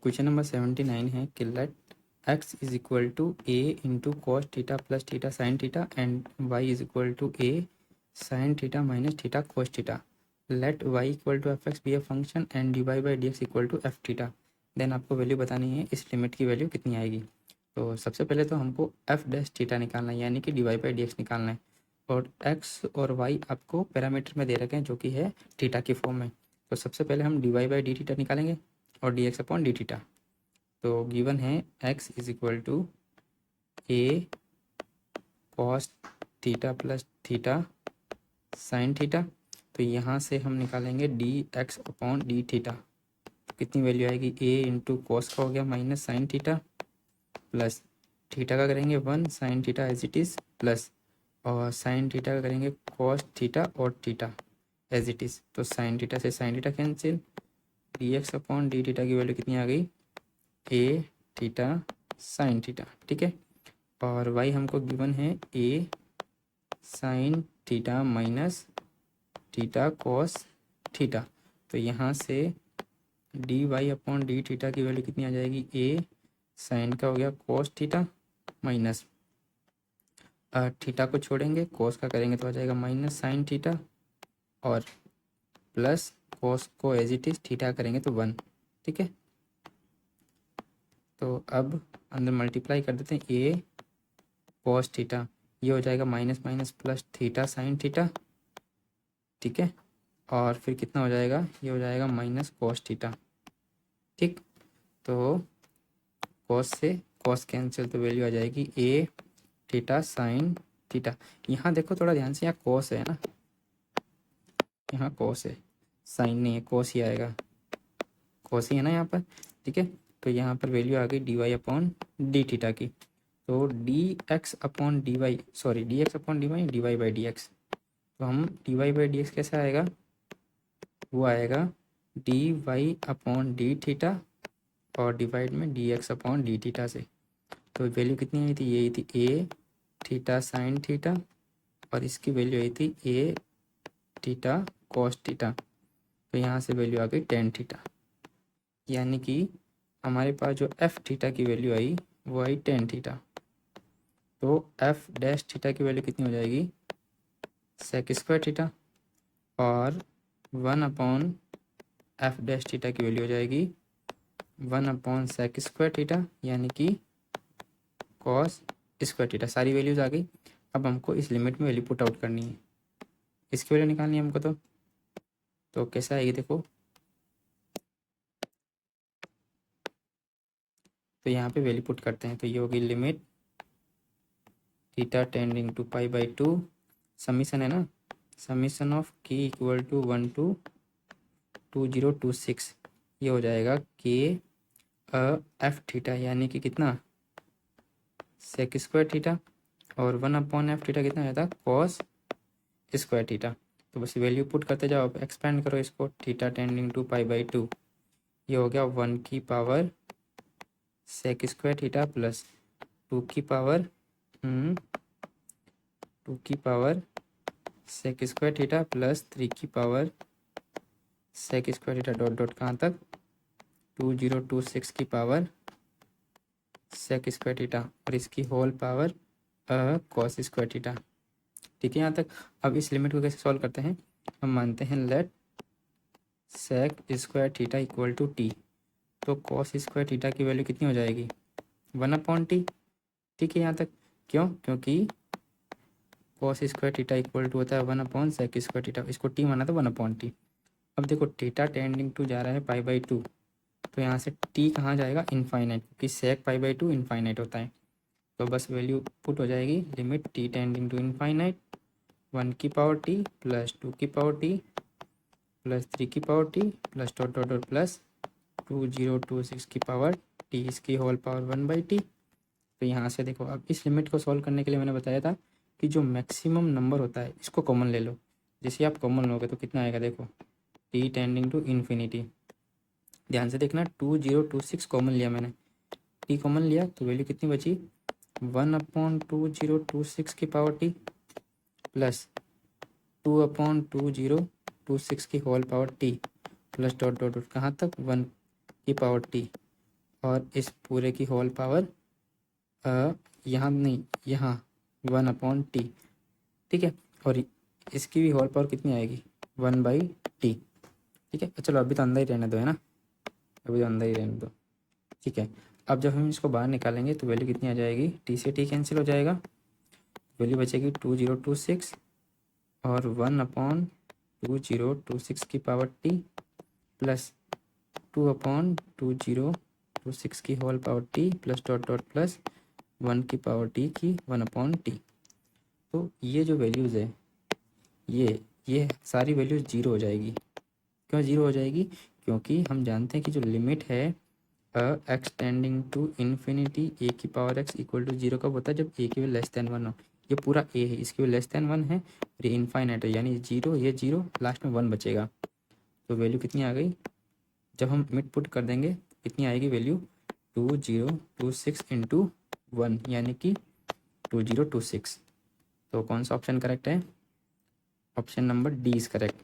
Question number 79 है कि let x is equal to A into cos theta plus theta sine theta and y is equal to A sine theta minus theta cos theta. Let y equal to F X be a function and D Y by D X equal to F theta. Then आपको value बतानी है, इस limit की value कितनी आएगी। तो सबसे पहले तो हमको एफ डैश थीटा निकालना है, यानी कि D Y by D X निकालना है। और x और y आपको पैरामीटर में दे रखे हैं जो कि है थीटा की फॉर्म में। तो सबसे पहले हम D Y by D theta निकालेंगे और D X upon D theta. तो गिवन है x is equal to A cos theta plus theta sine theta. तो यहाँ से हम निकालेंगे D X upon D theta. तो कितनी वैल्यू आएगी, a इंटू कॉस का हो गया minus sine theta plus theta का करेंगे 1 sine theta as it is plus और साइन थीटा का करेंगे कॉस थीटा और थीटा एज इट इज़। तो साइन थीटा से sine theta cancel, D X upon D theta की वैल्यू कितनी आ गई, ए थीटा साइन थीटा। ठीक है, और वाई हमको गिवन है A sine theta minus theta cos theta. तो यहाँ से D Y upon D theta की वैल्यू कितनी आ जाएगी, ए साइन का हो गया कॉस थीटा माइनस थीटा को छोड़ेंगे, कॉस का करेंगे तो आ जाएगा माइनस साइन थीटा और प्लस कॉस को एज इट इज़ थीटा करेंगे तो 1। ठीक है, तो अब अंदर मल्टीप्लाई कर देते हैं, ए कॉस थीटा ये हो जाएगा minus minus plus theta sine theta. ठीक है, और फिर कितना हो जाएगा, ये हो जाएगा माइनस कॉस थीटा। ठीक, तो कॉस से कॉस कैंसिल तो वैल्यू आ जाएगी ए थीटा साइन थीटा। यहाँ देखो थोड़ा ध्यान से, यहाँ कॉस है ना, यहाँ कॉस है, साइन नहीं है, कॉस ही आएगा, कॉस ही है ना यहाँ पर। ठीक है, तो यहाँ पर वैल्यू आ गई D Y upon D theta की। तो D X upon D Y, sorry D X upon D Y by D X. तो हम D Y by D X कैसे आएगा, वो आएगा D Y upon D theta और डिवाइड में D X upon D theta से। तो वैल्यू कितनी आई थी, ये आई थी ए थीटा साइन थीटा और इसकी वैल्यू आई थी ए थीटा कॉस थीटा। तो यहाँ से वैल्यू आ गई टेन थीटा, यानी कि हमारे पास जो एफ थीटा की वैल्यू आई वो आई टेन थीटा। तो एफ डैश थीटा की वैल्यू कितनी हो जाएगी, सेक स्क्वायर थीटा और 1 अपॉन एफ डैश थीटा की वैल्यू हो जाएगी 1 अपॉन सेक स्क्वायर थीटा, यानी कि कॉस स्क्वायर थीटा। सारी वैल्यूज आ गई। अब हमको इस लिमिट में वैल्यू पुट आउट करनी है, इसकी वैल्यू निकालनी है हमको। तो कैसा आएगी देखो, तो यहाँ पे वैल्यू पुट करते हैं। तो ये होगी limit theta tending to pi by 2 summation है ना, summation of K equal to 1 to 2026। ये हो जाएगा के एफ थीटा, यानी कि कितना, सेक स्क्वायर थीटा और 1 अपॉन एफ थीटा कितना आया था, कॉस स्क्वायर थीटा। तो बस वैल्यू पुट करते जाओ, अब एक्सपेंड करो इसको, theta tending to pi by 2। ये हो गया 1 की power sec square theta plus 2 की पावर 2 की power sec square theta plus 3 की power sec square theta dot dot कहाँ तक 2026 की पावर सेक स्क्वायर थीटा और इसकी whole power cos square theta. ठीक है यहाँ तक। अब इस लिमिट को कैसे सॉल्व करते हैं, हम मानते हैं let sec square theta equal to T. तो कॉस स्क्वायर थीटा की वैल्यू कितनी हो जाएगी, 1 अपॉन टी। ठीक है यहाँ तक, क्यों, क्योंकि cos square theta equal to होता है 1 अपॉन सेक स्क्वायर थीटा, इसको टी माना था 1 अपॉन टी। अब देखो थीटा टेंडिंग टू जा रहा है पाई बाई 2, तो यहाँ से टी कहाँ जाएगा, इनफाइनाइट, क्योंकि सेक पाई बाई 2 इनफाइनाइट होता है। तो बस वैल्यू पुट हो जाएगी, limit T tending to infinite 1 की पावर टी प्लस 2 की पावर टी प्लस 3 की power T plus dot dot dot plus 2026 की पावर टी, इसकी होल पावर 1 बाई टी। तो यहाँ से देखो, अब इस लिमिट को सॉल्व करने के लिए मैंने बताया था कि जो मैक्सिमम नंबर होता है इसको कॉमन ले लो। जैसे आप कॉमन लोगे तो कितना आएगा, देखो टी टेंडिंग टू इन्फिनिटी, ध्यान से देखना 2026 कॉमन लिया मैंने, टी कॉमन लिया तो वैल्यू कितनी बची, 1 अपॉन 2026 की पावर टी प्लस 2 अपॉन 2026 की whole power T plus dot dot dot कहाँ तक 1 की पावर टी और इस पूरे की होल पावर यहाँ नहीं, यहाँ 1/t, ठीक है। और इसकी भी होल पावर कितनी आएगी, 1/t, ठीक है। चलो अभी तो अंदर ही रहने दो, है ना, अभी तो अंदर ही रहने दो, ठीक है। अब जब हम इसको बाहर निकालेंगे तो वैल्यू कितनी आ जाएगी, टी से टी कैंसिल हो जाएगा, वैल्यू बचेगी 2026 और 1/2026 की पावर टी प्लस 2/2026 की whole power T plus dot dot plus 1 की पावर टी की 1/t। तो ये जो वैल्यूज़ है ये सारी वैल्यूज़ जीरो हो जाएगी। क्यों जीरो हो जाएगी, क्योंकि हम जानते हैं कि जो लिमिट है X tending to infinity A की power X equal to zero कब होता है, जब ए की वैल्यू लेस देन 1 हो। ये पूरा ए है, इसकी वैल्यू लेस देन 1 है और ये इनफाइनाइट है, यानी जीरो, ये जीरो, लास्ट में 1 बचेगा। तो वैल्यू कितनी आ गई, जब हम मिड पुट कर देंगे कितनी आएगी वैल्यू, 2026 इंटू 1 यानी कि 2026। तो कौन सा ऑप्शन करेक्ट है, option number D is correct.